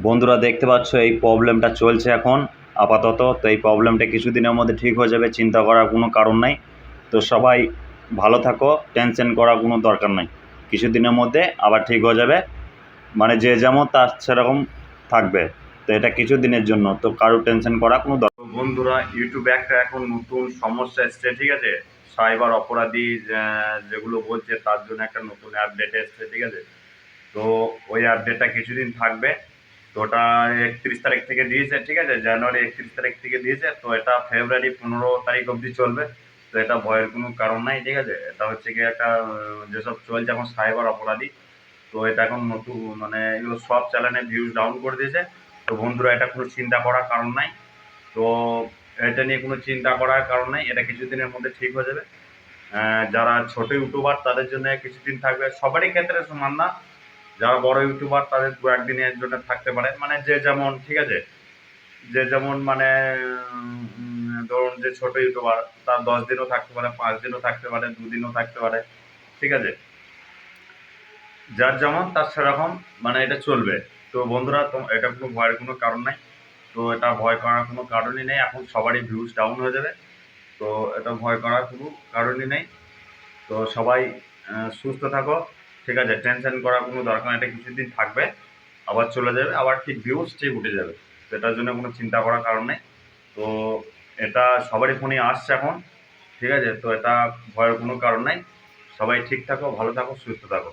বন্ধুরা দেখতে পাচ্ছ এই প্রবলেমটা চলছে এখন আপাতত। তো এই প্রবলেমটা কিছুদিনের মধ্যে ঠিক হয়ে যাবে, চিন্তা করার কোনো কারণ নাই। তো সবাই ভালো থাকো, টেনশন করার কোনো দরকার নাই, কিছুদিনের মধ্যে আবার ঠিক হয়ে যাবে। মানে যে যেমন তার সেরকম থাকবে। তো এটা কিছু দিনের জন্য, তো কারো টেনশন করা কোনো দরকার। বন্ধুরা ইউটিউবে একটা এখন নতুন সমস্যা এসছে, ঠিক আছে? সাইবার অপরাধী যেগুলো বলছে তার জন্য একটা নতুন আপডেট এসছে, ঠিক আছে? তো ওই আপডেটটা কিছুদিন থাকবে। তো ওটা 31 তারিখ থেকে দিয়েছে, ঠিক আছে? জানুয়ারি 31 তারিখ থেকে দিয়েছে। তো এটা ফেব্রুয়ারি 15 তারিখ অবধি চলবে। তো এটা ভয়ের কোনো কারণ নাই, ঠিক আছে? এটা হচ্ছে কি একটা যেসব চলছে এখন সাইবার অপরাধী, তো এটা এখন নতুন মানে এগুলো সব চ্যানেলে ভিউজ ডাউন করে দিয়েছে। তো বন্ধুরা এটা কোনো চিন্তা করার কারণ নাই। তো এটা নিয়ে কোনো চিন্তা করার কারণ নাই, এটা কিছুদিনের মধ্যে ঠিক হয়ে যাবে। যারা ছোট ইউটিউবার তাদের জন্য কিছুদিন থাকবে, সবারই ক্ষেত্রে সমান না। যারা বড় ইউটিউবার তাদের দু একদিনের জন্য থাকতে পারে, মানে যে যেমন, ঠিক আছে? যে যেমন মানে ধরুন যে ছোট ইউটিউবার তার 10 দিনও থাকতে পারে, 5 দিনও থাকতে পারে, 2 দিনও থাকতে পারে, ঠিক আছে? যার যেমন তার সেরকম মানে এটা চলবে। তো বন্ধুরা তো এটা কোনো ভয়ের কোনো কারণ নাই। তো এটা ভয় করার কোনো কারণই নেই, এখন সবারই ভিউজ ডাউন হয়ে যাবে। তো এটা ভয় করার কোনো কারণই নেই। তো সবাই সুস্থ থাকো, ঠিক আছে? টেনশন করার কোনো দরকার নেই, এটা কিছুদিন থাকবে, আবার চলে যাবে, আবার ঠিক ভিউজ ঠিক উঠে যাবে। তো এটার জন্য কোনো চিন্তা করার কারণ নেই। তো এটা সবারই ফোনে আসছে এখন, ঠিক আছে? তো এটা ভয়ের কোনো কারণ নাই। সবাই ঠিক থাকো, ভালো থাকো, সুস্থ থাকো।